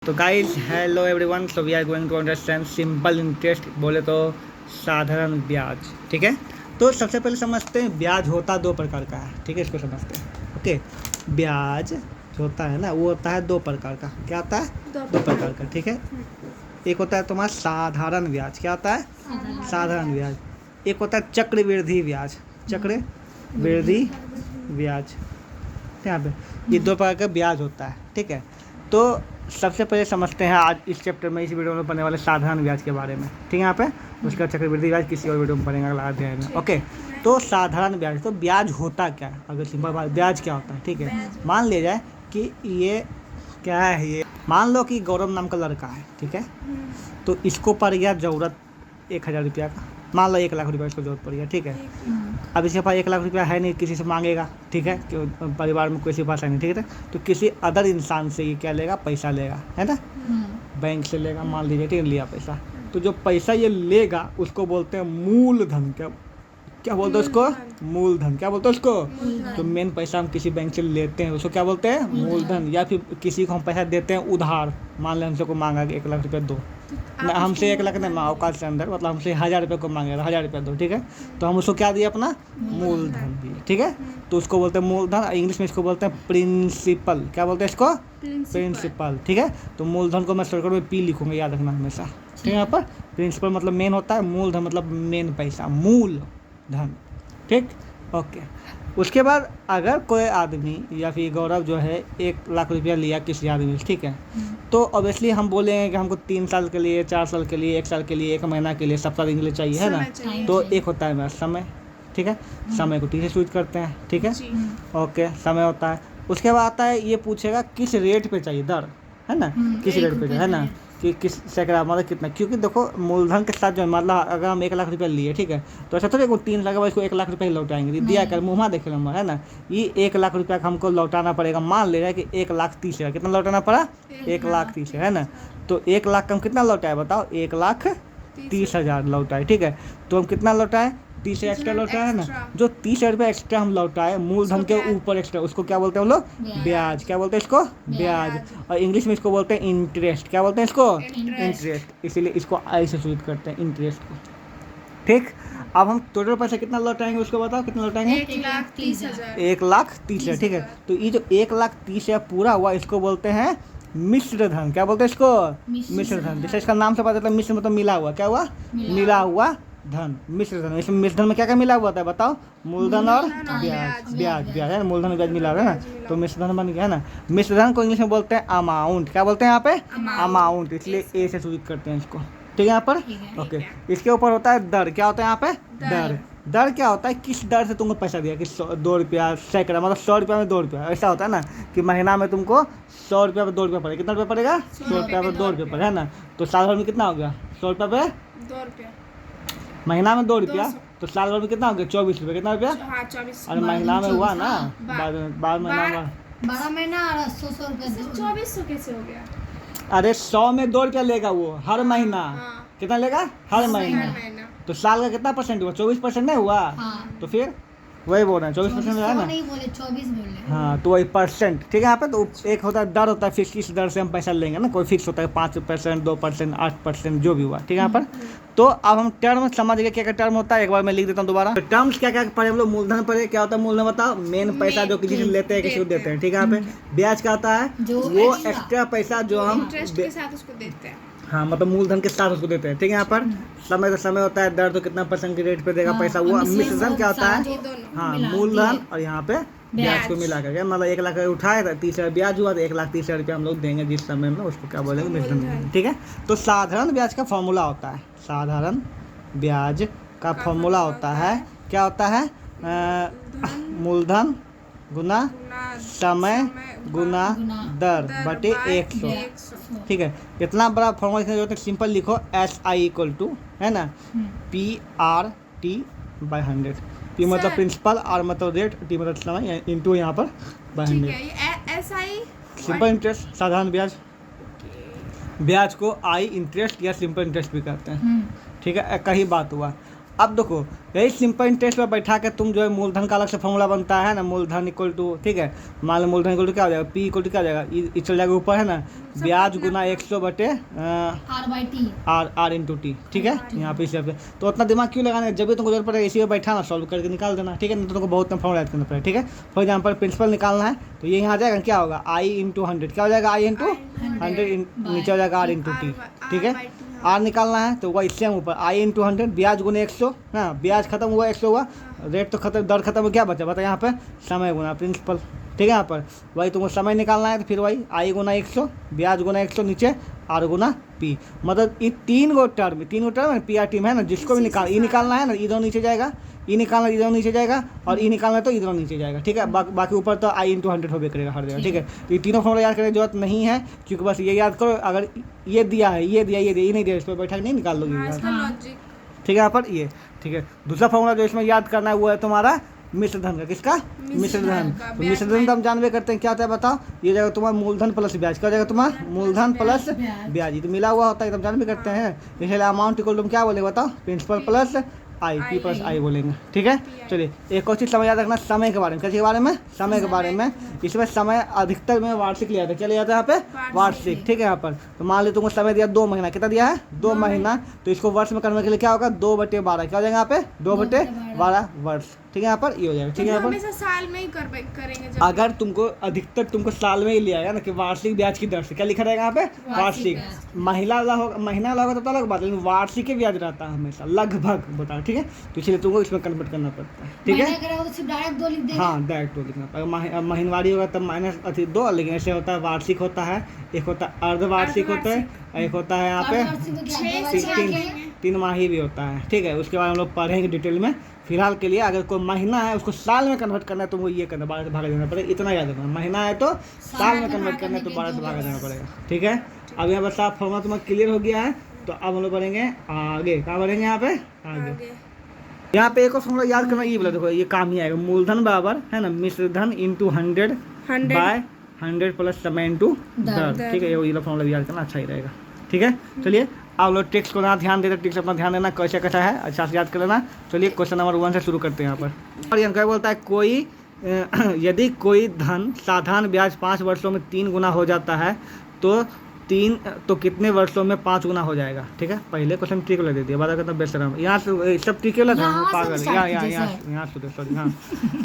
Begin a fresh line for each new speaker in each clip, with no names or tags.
तो guys hello everyone, so we are going to understand simple interest, बोले तो साधारण ब्याज। ठीक है, तो सबसे पहले समझते हैं ब्याज होता दो प्रकार का है। ठीक है, इसको समझते हैं। ओके, ब्याज जो होता है ना वो होता है दो प्रकार का। क्या होता है? दो प्रकार का। ठीक है, एक होता है तुम्हारा साधारण ब्याज। क्या होता है? साधारण ब्याज। एक होता है चक्रवृद्धि ब्याज। चक्रवृद्धि ब्याज, यहाँ पे ये दो प्रकार का ब्याज होता है। ठीक है, तो सबसे पहले समझते हैं आज इस चैप्टर में, इस वीडियो में पढ़ने वाले साधारण ब्याज के बारे में। ठीक है, यहाँ पे उसका चक्रवृद्धि ब्याज किसी और वीडियो में पढ़ेंगे अगला अध्याय में। ओके, तो साधारण ब्याज, तो ब्याज होता क्या है? अगर सिंपल बात, ब्याज क्या होता है? ठीक है, मान लिया जाए कि ये क्या है, ये मान लो कि गौरव नाम का लड़का है। ठीक है, तो इसको पड़ गया ज़रूरत 1,000 रुपया का। मान लो 1 लाख रुपया इसको जरूरत पड़ गया। ठीक है, अब इसके पास 1 लाख रुपया है नहीं, किसी से मांगेगा। ठीक है, परिवार में किसी के पास है नहीं। ठीक है, तो किसी अदर इंसान से ये क्या लेगा? पैसा लेगा, है ना। बैंक से लेगा, मान लीजिए, ठीक, लिया पैसा। तो जो पैसा ये लेगा उसको बोलते हैं मूलधन। क्या बोलते हैं उसको? मूलधन। क्या बोलते हैं उसको? जो मेन पैसा हम किसी बैंक से लेते हैं उसको क्या बोलते हैं? मूलधन। या फिर किसी को हम पैसा देते हैं उधार, मान लें हमसे को मांगा कि 1 लाख रुपया दो, ना हमसे 1 लाख नहीं, औकात से अंदर, मतलब हमसे 1,000 रुपये को मांगेगा, 1,000 रुपया दो। ठीक है, तो हम उसको क्या दिए? अपना मूलधन दिए। ठीक है, तो उसको बोलते हैं मूलधन। इंग्लिश में इसको बोलते हैं प्रिंसिपल। क्या बोलते हैं इसको? प्रिंसिपल। ठीक है, तो मूलधन को मैं शॉर्टकट में पी लिखूंगा, याद रखना हमेशा। ठीक है, यहाँ पर प्रिंसिपल मतलब मेन होता है, मूलधन मतलब मेन पैसा, मूलधन। ठीक, ओके। उसके बाद अगर कोई आदमी या फिर गौरव जो है 1 लाख रुपया लिया किसी आदमी से, ठीक है, तो ऑब्वियसली हम बोलेंगे कि हमको 3 साल के लिए, 4 साल के लिए, 1 साल के लिए, 1 महीना के लिए, सप्ताह दिन के लिए चाहिए, है ना। तो एक होता है मेरा समय। ठीक है, समय को टी से स्विच करते हैं। ठीक है, ओके, समय होता है। उसके बाद आता है, ये पूछेगा किस रेट पे चाहिए, दर, है ना, किस रेट पे चाहिए, है ना, कि किस सैकड़ा मतलब कितना। क्योंकि देखो मूलधन के साथ जो मतलब अगर हम 1 लाख रुपया लिए, ठीक है, तो ऐसा थोड़ी 3 लाख के बाद इसको 1 लाख रुपया ही लौटाएंगे, दिया कर मुँह देखे नंबर, है ना। ये 1 लाख रुपया का हमको लौटाना पड़ेगा। मान ले रहा है कि 1,30,000, कितना लौटाना पड़ा? 1,30,000, है ना। तो 1 लाख का हम कितना लौटाए बताओ? 1,30,000 लौटाए। ठीक है, तो हम कितना लौटाए? 30 एक्स्ट्रा लौटाया, है ना। जो 30,000 रुपये एक्स्ट्रा हम लौटाए मूलधन के ऊपर एक्स्ट्रा, उसको क्या बोलते हैं हम लोग? ब्याज। क्या बोलते हैं इसको? ब्याज। और इंग्लिश में इसको बोलते हैं इंटरेस्ट। क्या बोलते हैं इसको? इंटरेस्ट। इसीलिए इसको आई से सूचित करते हैं, इंटरेस्ट को। ठीक, अब हम टोटल पैसा कितना लौटाएंगे उसको बताओ, कितना लौटाएंगे?
1,30,000।
1,30,000। ठीक है, तो ये जो 1,30,000 पूरा हुआ इसको बोलते हैं मिश्र धन। क्या बोलते हैं इसको? मिश्र धन। जैसे इसका नाम से पता चलता है, मिश्र मतलब मिला हुआ। क्या हुआ? मिला हुआ धन, मिश्र धन। इसमें मिश्र धन में क्या क्या मिला हुआ था बताओ? मूलधन और ब्याज। ब्याज है, मूलधन ब्याज मिला हुआ है ना, तो मिश्र धन बन गया, है ना। मिश्र धन को इंग्लिश में बोलते हैं अमाउंट। क्या बोलते हैं यहाँ पे? अमाउंट। इसलिए ए से सूचित करते हैं इसको। ठीक है, यहाँ पर ओके। इसके ऊपर होता है दर। क्या होता है यहाँ पे? दर। दर क्या होता है? किस दर से तुमको पैसा दिया, कि 2 रुपया, सैकड़ा, मतलब 100 रुपया में 2 रुपया। ऐसा होता है ना कि महीना में तुमको 100 रुपया में 2 रुपया पड़ेगा। कितना रुपया पड़ेगा? 100 रुपया में 2 रुपया पड़ेगा, है ना। तो साल भर में कितना हो गया? 100 रुपया पे
2 रुपया,
महीना में 2 रुपया, तो साल भर में कितना हो गया? 24 रुपया। कितना रुपया?
हाँ 24।
अरे महीना में हुआ ना, 12 महीना में।
12 महीना और 100 रुपये।
2400 कैसे हो गया?
अरे 100 में 2 रुपया लेगा वो हर महीना। कितना लेगा? हर महीना। तो साल का कितना परसेंट हुआ? 24% नहीं हुआ? तो फिर वही बोल रहे हैं, 24% है ना।
नहीं बोले, 24 बोले।
हाँ, तो वही परसेंट। ठीक है, यहाँ पे तो एक होता है दर, होता है फिक्स, किस दर से हम पैसा लेंगे ना। कोई फिक्स होता है 5%, 2%, 8%, जो भी हुआ। ठीक है, यहाँ पर तो अब हम टर्म समझ गए क्या क्या टर्म होता है। एक बार मैं लिख देता हूँ दोबारा। तो टर्म्स क्या क्या पढ़े हम लोग? मूलधन पढ़े। क्या होता है मूलधन बताओ? मेन पैसा जो किसी से लेते हैं, किसी को देते हैं। ठीक है, यहाँ पे ब्याज क्या होता है? वो एक्स्ट्रा पैसा जो हम
इंटरेस्ट के साथ उसको देते हैं।
हाँ, मतलब मूलधन के साथ उसको देते हैं। ठीक है, यहाँ पर समय का समय होता है, दर तो कितना परसेंट के रेट पे देगा पैसा, वो मिश्र धन क्या होता है? हाँ, मूलधन और यहाँ पे ब्याज को मिला करके, मतलब 1 लाख उठाए था, 30,000 ब्याज हुआ तो 1,30,000 रुपया हम लोग देंगे जिस समय में, उसको क्या बोलेंगे? मिश्र धन। ठीक है, तो साधारण ब्याज का फॉर्मूला होता है, साधारण ब्याज का फॉर्मूला होता है, क्या होता है? मूलधन गुना समय गुना दर बटे 100। ठीक है, इतना बड़ा फॉर्मूला लिखने की जरूरत है, सिंपल लिखो SI = है ना PRT/100। P मतलब प्रिंसिपल, R मतलब रेट, T मतलब समय, इंटू यहाँ पर
ठीक
100।
है, ये SI
सिंपल इंटरेस्ट, साधारण ब्याज। ब्याज को आई इंटरेस्ट या सिंपल इंटरेस्ट भी कहते हैं। ठीक है, एक ही बात हुआ। अब देखो यही सिंपल इंटरेस्ट पर बैठा के तुम जो है मूलधन का अलग से फॉर्मूला बनता है ना, मूलधन इक्वल टू, ठीक है, मान लो मूलधन इक्वल टू क्या हो जाएगा, पी इक्वल टू क्या हो जाएगा, ये चल जाएगा ऊपर है ना, ब्याज गुना 100 बटे
R/T
आर इंटू टी, ठीक है, यहाँ पे इसे पे तो उतना दिमाग क्यों लगाना है, जब भी तुमको जरूरत पड़ेगा इसी में बैठा ना सॉल्व करके निकाल देना, ठीक है, नहीं तो तुमको बहुत फॉर्मूला याद करना पड़ेगा, ठीक है। फॉर एग्जाम्पल प्रिंसिपल निकालना है तो ये यहाँ आ जाएगा, क्या होगा आई इंटू 100, क्या हो जाएगा आई इंटू 100, नीचे हो जाएगा आर इंटू टी, ठीक है। आर निकालना है तो वही सेम ऊपर आई इंटू 100, ब्याज गुने 100 ना, ब्याज खत्म हुआ 100 हुआ, रेट तो खत्म, दर खत्म हो, क्या बचा बता यहाँ पे समय गुना प्रिंसिपल, ठीक है। यहाँ पर वही तुमको समय निकालना है तो फिर वही आई गुना 100, ब्याज गुना 100, नीचे आर गुना पी, मतलब ये तीन गो टर्म पी आर टी में है ना, जिसको भी निकालना है ना, इधर नीचे जाएगा, ई निकालना इधर नीचे जाएगा, और ई निकालना है तो इधर नीचे जाएगा, ठीक है। बाकी ऊपर तो आई इंटू 100 होबे करेगा हर जगह, ठीक है। तो ये तीनों फॉर्मूला याद करने की जरूरत नहीं है, क्योंकि बस ये याद करो, अगर ये दिया है, ये नहीं दिया, इस पर बैठा नहीं निकाल लोगे,
लॉजिक
ठीक है। यहाँ पर ये, ठीक है। दूसरा फॉर्मूला जो इसमें याद करना है वो है तुम्हारा मिश्र धन का, किसका, मिश्र धन। तो मिश्र धन तो हम जानवे करते हैं क्या होता है, बताओ, ये जाएगा तुम्हारा मूलधन प्लस ब्याज, क्या हो जाएगा तुम्हारा मूलधन प्लस ब्याज, ये तो मिला हुआ होता है, हम जानवे करते हैं, इसलिए अमाउंट इक्वल तुम क्या बोलेंगे बताओ, प्रिंसिपल प्लस आई, पी प्लस आई बोलेंगे, ठीक है। चलिए एक और चीज़ समझ याद रखना समय के बारे में, किसके बारे में, समय के बारे में। इसमें समय अधिकतर में वार्षिक लिया था, क्या लिया था यहाँ पे, वार्षिक, ठीक है। यहाँ पर तो मान लो तुमको समय दिया 2 महीना, कितना दिया है 2 महीना, तो इसको वर्ष में करने के लिए क्या होगा 2/12, क्या हो जाएगा यहाँ पे 2/12 वर्ष, ठीक है। यहाँ पर ये हो जाएगा, ठीक है। यहाँ पर
हमेशा साल में ही करेंगे जब
अगर तुमको अधिकतर तुमको साल में ही लिया है ना कि वार्षिक ब्याज की दर से, क्या लिखा रहेगा यहाँ पे वार्षिक, महिला वाला होगा, महीना वाला होगा तो अलग बात है, लेकिन वार्षिक ही ब्याज रहता है हमेशा लगभग, बताओ, ठीक है। तो इसलिए तुमको इसमें कन्वर्ट करना पड़ता है, ठीक है।
महीने का तो सिर्फ डायरेक्ट 2 लिख देंगे।
हाँ डायरेक्ट 2 लिखना पड़ेगा, महीनवारी होगा तब माइनस 2, लेकिन ऐसे होता है वार्षिक होता है, एक होता है अर्धवार्षिक होता है, एक होता है यहाँ पे
अर्धवार्षिक में क्या है?
3 माही भी होता है, ठीक है। उसके बाद हम लोग पढ़ेंगे डिटेल में। फिलहाल के लिए अगर कोई महीना है उसको साल में कन्वर्ट करना है, तुमको ये करना 12 से भागा देना पड़ेगा, इतना याद रखना, महीना है तो साल में कन्वर्ट करना है तो 12 से भागा देना पड़ेगा, ठीक है। अब यहाँ पर साफ फॉर्मूला तुम्हारा क्लियर हो गया है, तो अब हम लोग बढ़ेंगे आगे, कहाँ बढ़ेंगे यहाँ पे आगे। यहाँ पे एक और फॉर्मूला याद करना, ये बोला देखो ये काम ही आएगा, मूलधन बराबर है ना मिश्र धन इंटू 100 बाय 100 प्लस समय इंटू दर, ठीक है। ये वाला फॉर्मूला याद करना अच्छा ही रहेगा, ठीक है। चलिए आप लोग टेक्स्ट को ना ध्यान देते, टेक्स्ट अपना ध्यान देना, कैसा कैसा है अच्छा से याद कर लेना। चलिए क्वेश्चन नंबर 1 से शुरू करते हैं यहाँ पर। और यहाँ क्या बोलता है, कोई यदि कोई धन साधारण ब्याज 5 वर्षों में 3 गुना हो जाता है तो कितने वर्षों में 5 गुना हो जाएगा, ठीक है। पहले क्वेश्चन ठीक लग देती है, बात करता बेशरम, यहाँ से सब ठीक लगा पागल, यहाँ सॉरी हाँ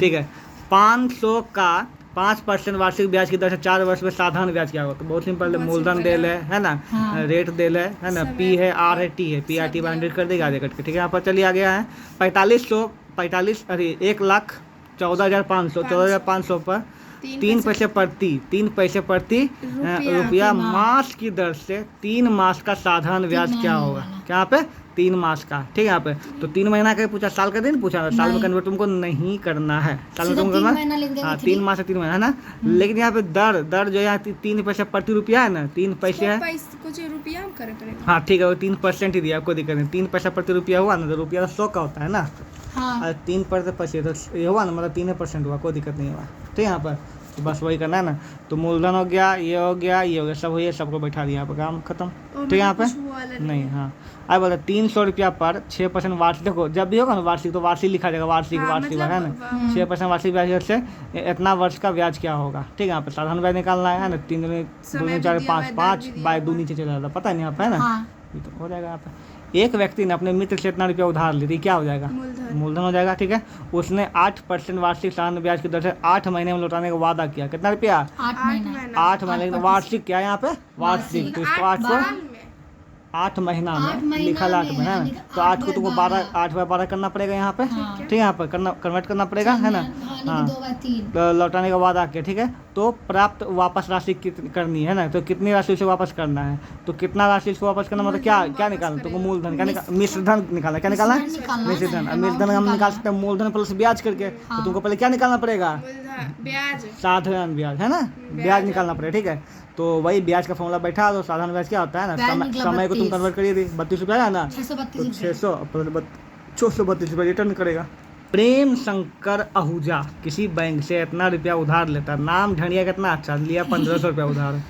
ठीक है। 500 का 5% वार्षिक ब्याज की दर से 4 वर्ष में साधारण ब्याज क्या होगा, तो बहुत सिंपल है, मूलधन दे है ना, रेट दे है ना, पी है, आर है, टी है, पी आर टी 100 कर देगा आगे कट के, ठीक है। यहाँ पर चलिए आ गया है 14,500 पर 3 पैसे प्रति रुपया मास की दर से 3 मास का साधारण ब्याज क्या होगा, क्या पे 3 मास का, ठीक है। यहाँ पे तो 3 महीना का पूछा, साल का दिन पूछा, साल में कन्वर्ट तुमको नहीं करना है, साल में तुमको करना हाँ 3 मास से 3 महीना है ना। लेकिन यहाँ पे दर जो यहाँ 3 पैसे प्रति रुपया है ना, 3 पैसे है
कुछ रुपया करे पड़ेगा,
हाँ ठीक है, वो 3% ही दिया, आपको दिक्कत नहीं, 3 पैसा प्रति रुपया हुआ ना, तो रुपया 100 का होता है ना,
हाँ
3% तो ये हुआ ना, मतलब 3% हुआ, कोई दिक्कत नहीं हुआ, ठीक है। यहाँ पर तो बस वही करना है ना, तो मूलधन हो गया, ये हो गया, ये हो गया, सब हो गया, सबको बैठा दिया, यहाँ पर काम खत्म, ठीक है। यहाँ पे नहीं हाँ अब बोला 300 रुपया पर 6% वार्षिक, देखो जब भी होगा ना वार्षिक तो वार्षिक लिखा जाएगा, वार्षिक है ना, 6% वार्षिक ब्याज से इतना वर्ष का ब्याज क्या होगा, ठीक है। यहाँ पे साधारण ब्याज निकालना है ना, 3 2 4 5 बाय 2 नीचे चला जाता, पता नहीं यहाँ पे है ना, ये तो हो जाएगा। यहाँ पे एक व्यक्ति ने अपने मित्र से इतना रुपया उधार ली थी, क्या हो जाएगा मूलधन हो जाएगा, ठीक है। उसने 8% वार्षिक साधारण ब्याज की दर से 8 महीने में लौटाने का वादा किया, कितना रुपया 8 महीने, वार्षिक क्या है यहाँ पे वार्षिक, तो इसको 8 महीना में लिखा 8 महीना में, तो 8 को तुमको 8/12 करना पड़ेगा यहाँ पे, ठीक है। यहाँ पर कन्वर्ट करना पड़ेगा है ना, हाँ तो लौटाने का वादा किया, ठीक है। तो प्राप्त वापस राशि कितनी करनी है ना, तो कितनी राशि उसे वापस करना है, तो कितना राशि उसको वापस करना, मतलब क्या निकालना, तुमको मूलधन क्या मिश्र धन निकालना, क्या निकालना मिश्र धन। मिश्र धन हम निकाल सकते हैं मूलधन प्लस ब्याज करके, तो तुमको पहले क्या निकालना पड़ेगा साधारण ब्याज है ना, ब्याज निकालना पड़ेगा, ठीक है। तो वही ब्याज का फॉर्मूला बैठा दो, साधारण ब्याज क्या होता है ना, समय को तुम कन्वर्ट करिए दी 32 रुपया है ना, 632 रुपया रिटर्न करेगा। प्रेम शंकर आहूजा किसी बैंक से इतना रुपया उधार लेता है, नाम ढंढिया कितना अच्छा लिया, 1500 रुपया उधार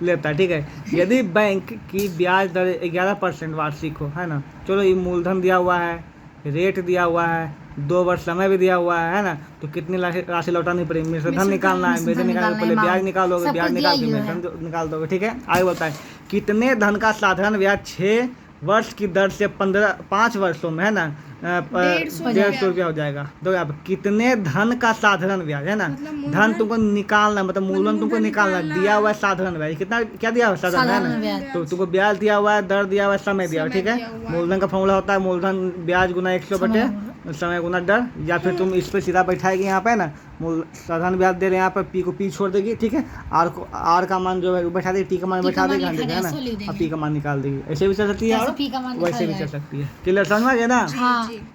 लेता है, ठीक है। यदि बैंक की ब्याज दर 11% वार्षिक हो है ना, चलो ये मूलधन दिया हुआ है रेट दिया हुआ है, 2 वर्ष समय भी दिया हुआ है ना, तो कितनी राशि लौटानी पड़ेगी, मिश्रधन निकालना है, मिश्रधन निकालने से पहले ब्याज निकालोगे, ब्याज निकाल के मिश्रधन निकाल दोगे, ठीक है। आगे बोलता है कितने धन का साधारण ब्याज 6 वर्ष की दर से 5 वर्षों में है ना 150 रुपया हो जाएगा। दो आप कितने धन का साधारण ब्याज है ना, धन तुमको निकालना मतलब मूलधन तुमको निकालना, दिया हुआ है साधारण ब्याज कितना, क्या दिया हुआ है साधारण है ना, तो तुमको ब्याज दिया हुआ है, दर दिया हुआ है, समय दिया हुआ है, ठीक है। मूलधन का फॉर्मूला होता है मूलधन ब्याज गुना 100 बटे समय गुना दर, या फिर तुम इस पर सीधा बैठाएगी यहाँ पे ना, मूल साधारण ब्याज दे रहे हैं यहाँ पर, पी को पी छोड़ देगी, ठीक है। आर का मान जो है वो बैठा देगी, टी का मान बैठा देगी है ना, और पी का मान निकाल देगी, ऐसे भी चल सकती है और वैसे भी चल सकती है। क्लियर समझ में गया ना।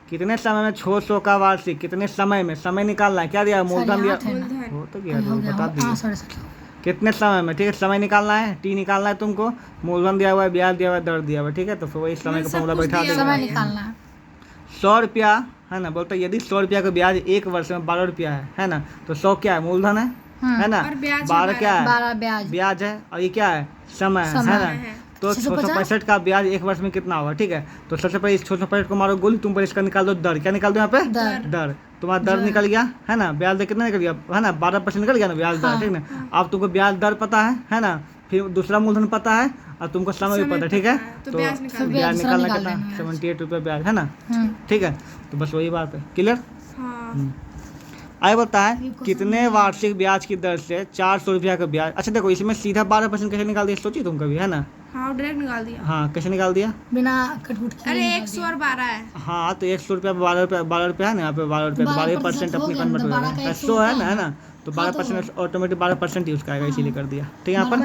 कितने समय में 600 का वार्षिक, कितने समय में, समय निकालना है, क्या दिया मूलधन दिया वो तो क्या बता दिया, कितने समय में, ठीक है। समय निकालना है, टी निकालना है तुमको, मूलधन दिया हुआ है, ब्याज दिया हुआ है, दर दिया हुआ है, ठीक है। तो फिर वही समय का फॉर्मूला बैठा देगा। 100 रुपया है ना, बोलते यदि 100 रुपया का ब्याज 1 वर्ष में 12 रुपया है ना, तो 100 क्या है मूलधन है ना, 12 क्या है ब्याज है, और ये क्या है समय है ना। तो 665 का ब्याज 1 वर्ष में कितना होगा, ठीक है। तो सबसे पहले इस 665 को मारो गोली, तुम पर इसका निकाल दो दर, क्या निकाल दो यहाँ पे दर, तुम्हारा दर निकल गया है ना, ब्याज दर कितना निकल गया है ना, 12% निकल गया ना ब्याज दर, ठीक ना। अब तुमको ब्याज दर पता है ना, फिर दूसरा मूलधन पता है और तुमको समय भी पता है, ठीक है। तो ब्याज निकालना कितना 78 रुपये ब्याज है ना, ठीक है। तो बस वही बात है, क्लियर। आगे बोलता है कितने वार्षिक ब्याज की दर से 400 रुपया का ब्याज, अच्छा देखो इसमें सीधा 12% कैसे निकाल दिया, सोची तुम कभी है ना।
हाँ डायरेक्ट निकाल दिया।
हाँ कैसे निकाल दिया,
बिना कटपुट किए।
अरे 100 और 12 है।
हाँ तो 100 रुपया 12 रुपया है ना, यहाँ पे 12 रुपया, 12% अपनी कन्वर्ट हो जाएगा, 100 है ना तो 12% ऑटोमेटिक 12% यूज करेगा, इसीलिए कर दिया, ठीक है। यहाँ पर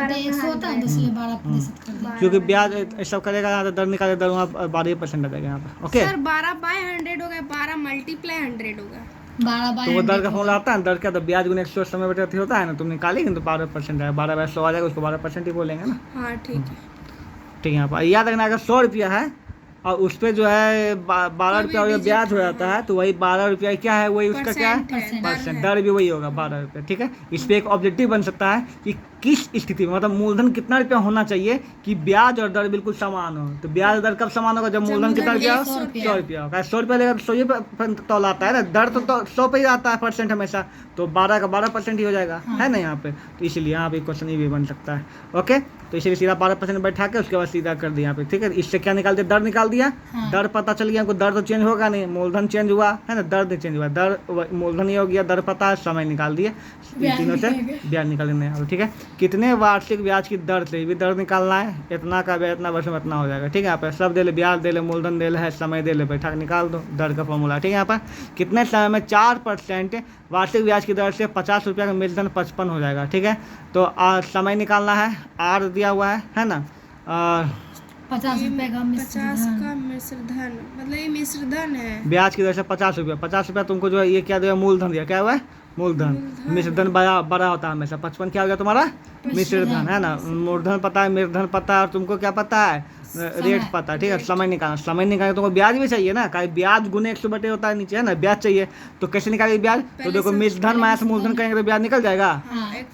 क्योंकि ब्याज सब करेगा यहाँ, दर निकाले दर वहाँ 12% आ जाएगा यहाँ पर, ओके।
सर 12/100 हो गया, 12 × 100 होगा।
तो वो दर का फॉर्मूला आता है, दर क्या, तो ब्याज गुने 100 समय बटे होता है ना, तुम निकालेंगे तो 12% आएगा, 12/100 आ जाएगा, उसको 12% ही बोलेंगे ना।
हाँ ठीक है,
ठीक है। यहाँ पर याद रखना अगर 100 रुपया है और उस पर जो है 12 रुपया ब्याज हो जाता है, तो वही 12 रुपया क्या है, वही उसका क्या है परसेंट, दर भी वही होगा 12 रुपया, ठीक है। इस पर एक ऑब्जेक्टिव बन सकता है कि किस स्थिति में मतलब मूलधन कितना रुपया होना चाहिए कि ब्याज और दर बिल्कुल समान हो। तो ब्याज दर कब समान होगा, जब मूलधन कितना रुपया 100 रुपया होगा, 100 रुपया लेगा तो 100 पे तौल आता है ना, दर तो 100 पे ही आता है परसेंट हमेशा, तो 12 का 12% ही हो जाएगा है ना यहाँ पे। तो इसलिए यहाँ पे क्वेश्चन ये भी बन सकता है, ओके। तो इसलिए सीधा 12% बैठा के उसके बाद सीधा कर दिया यहाँ पे, ठीक है। इससे क्या निकाल दिया, दर निकाल दिया, दर पता चल गया, दर तो चेंज होगा नहीं, मूलधन चेंज हुआ है ना, दर नहीं चेंज हुआ, दर मूलधन ही हो गया, दर पता है, समय निकाल दिया, तीनों से ब्याज निकाल लेना है, ठीक है। कितने वार्षिक ब्याज की दर से भी दर निकालना है, इतना का ब्याज इतना वर्ष में इतना हो जाएगा, ठीक है। यहाँ पर सब दे ले, ब्याज दे ले, मूलधन दे ले है, समय दे ले, बैठा के निकाल दो दर का फॉर्मूला, ठीक है। यहाँ पर कितने समय में 4% वार्षिक ब्याज की दर से 50 रुपया का मिश्रधन 55 हो जाएगा, ठीक है। तो समय निकालना है, आर दिया हुआ है ना,
50 रुपये का
50 का मिश्रधन, मतलब ये मिश्रधन है,
ब्याज की दर से 50 रुपया तुमको जो है ये क्या दिया, मूलधन दिया, क्या हुआ है मूलधन, मिश्रधन बड़ा होता है हमेशा, 55 क्या हो गया तुम्हारा मिश्रधन है ना, मूलधन पता है, मिश्रधन पता है, और तुमको क्या पता है रेट पता है, ठीक है। समय निकालना तुमको ब्याज भी चाहिए ना, कहीं ब्याज गुने 100 बटे होता है नीचे है ना, ब्याज चाहिए, तो कैसे निकालेंगे ब्याज, तो देखो मिश्रधन माइनस मूलधन करेंगे तो ब्याज निकल जाएगा,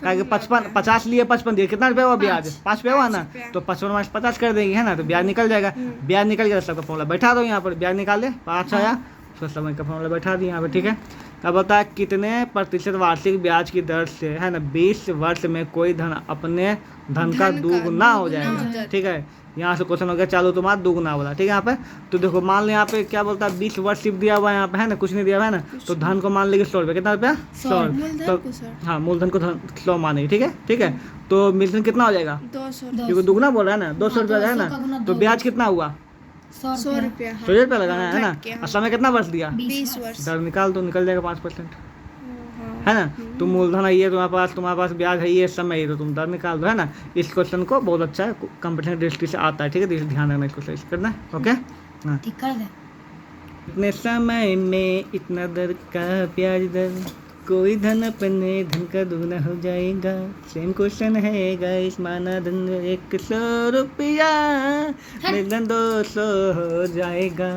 कहेंगे 50 लिए 55 दिए, कितना रुपया हुआ ब्याज 5 रुपया हुआ ना, तो 55 माइनस 50 कर देंगे है ना, तो ब्याज निकल जाएगा, ब्याज निकल गया, सबका फॉर्मूला बैठा दो यहाँ पर, ब्याज निकाल ले 5 आया, तो समय का फॉर्मूला बैठा दिया यहाँ पर, ठीक है। अब बता है कितने प्रतिशत वार्षिक ब्याज की दर से है ना 20 वर्ष में कोई धन अपने धन का दुगुना हो जाएगा, ठीक है। यहाँ से क्वेश्चन हो गया चालू तुम्हारा दुगुना वाला, ठीक है। यहाँ पे तो देखो मान लो यहाँ पे क्या बोलता है 20 वर्ष सिर्फ दिया हुआ है यहाँ पे है ना, कुछ नहीं दिया हुआ है ना, तो धन को मान लेंगे 100 रुपये, कितना रुपया 100, तो हाँ मूलधन को 100 मानेंगे, ठीक है ठीक है। तो मिश्रण कितना हो जाएगा
200,
क्योंकि दुगुना बोल रहा है ना 200 रुपया है ना, तो ब्याज कितना हुआ
100 रुपया
100 रुपया लगाना है ना, और समय कितना वर्ष दिया
20 वर्ष,
दर निकाल दो, निकल जाएगा 5% है ना। तुम मूलधन है ये तुम्हारे पास ब्याज है ये समय है, तो तुम दर निकाल दो है ना। इस क्वेश्चन को बहुत अच्छा है, कंपटीशन दृष्टि से आता है, ठीक है। तो ध्यान रखना, इसको सही करना है, ओके। हाँ
ठीक कर दे।
इतने समय में इतना दर का ब्याज दर, कोई धन अपने धन का दुगना हो जाएगा। सेम क्वेश्चन है गाइस, माना धन 100 रुपया, मिलन 200 हो जाएगा,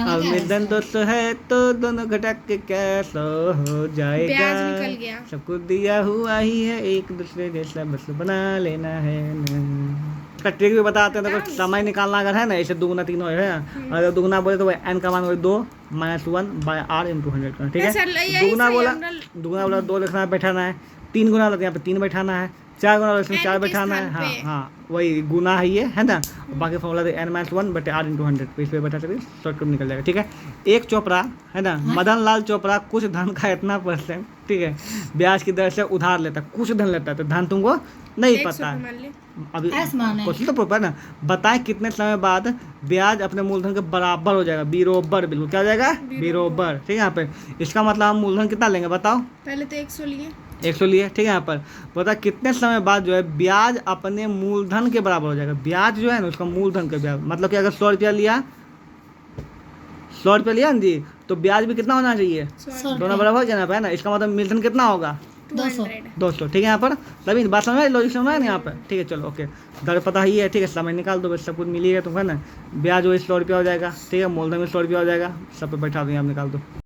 अब मिलन 200 है तो दोनों घटा के क्या 100 हो जाएगा।
ब्याज निकल गया,
सबको दिया हुआ ही है एक दूसरे जैसा, बस बना लेना है ना। इसका ट्रिक भी बताते हैं। देखो समय निकालना अगर है ना, इसे दुगुना 3 हो है, अगर दुगुना बोले तो एन का मान हो 2 - 1 बाय आर इंटू 100, ठीक है। दुगुना बोला 2 लिखना है, बैठाना है। 3 गुना बोला यहाँ पे 3 बैठाना है। 4 गुना बोला इसमें 4 बैठाना है। हाँ हाँ, वही गुना है ये, है ना। बाकी फॉर्मूला तो n - 1 बटे आर इंटू 100 पे, इस पर बैठा सकते, शॉर्टकट निकल जाएगा, ठीक है। एक चोपड़ा है ना, मदन लाल चोपड़ा कुछ धन का इतना %, ठीक है, ब्याज की दर से उधार लेता है, कुछ धन लेता है, तो धन तुमको नहीं पता है। अभी क्वेश्चन तो प्रॉपर ना, बताएं कितने समय बाद ब्याज अपने मूलधन के बराबर हो जाएगा, बरोबर, बिल्कुल क्या हो जाएगा, बरोबर, ठीक है। यहाँ पे इसका मतलब हम मूलधन कितना लेंगे बताओ,
पहले तो 100 लिए,
100 लिए, ठीक है। यहाँ पर बता कितने समय बाद जो है ब्याज अपने मूलधन के बराबर हो जाएगा। ब्याज जो है ना उसका मूलधन का ब्याज, मतलब कि अगर 100 रुपया लिया, 100 रुपया लिया ना जी, तो ब्याज भी कितना होना चाहिए, दोनों बराबर हो जाना है ना। इसका मतलब मूलधन कितना होगा, 200, ठीक है। यहाँ पर तभी बात समझ में, लॉजिक समझ में यहाँ पर, ठीक है। चलो ओके, दर पता ही है, ठीक है। समय निकाल दो, बस सब कुछ मिलेगा तुमको, है ना। ब्याज वही 100 रुपया हो जाएगा, ठीक है। मूलधन में 100 रुपया हो जाएगा, सब पे बैठा दो, आप निकाल दो।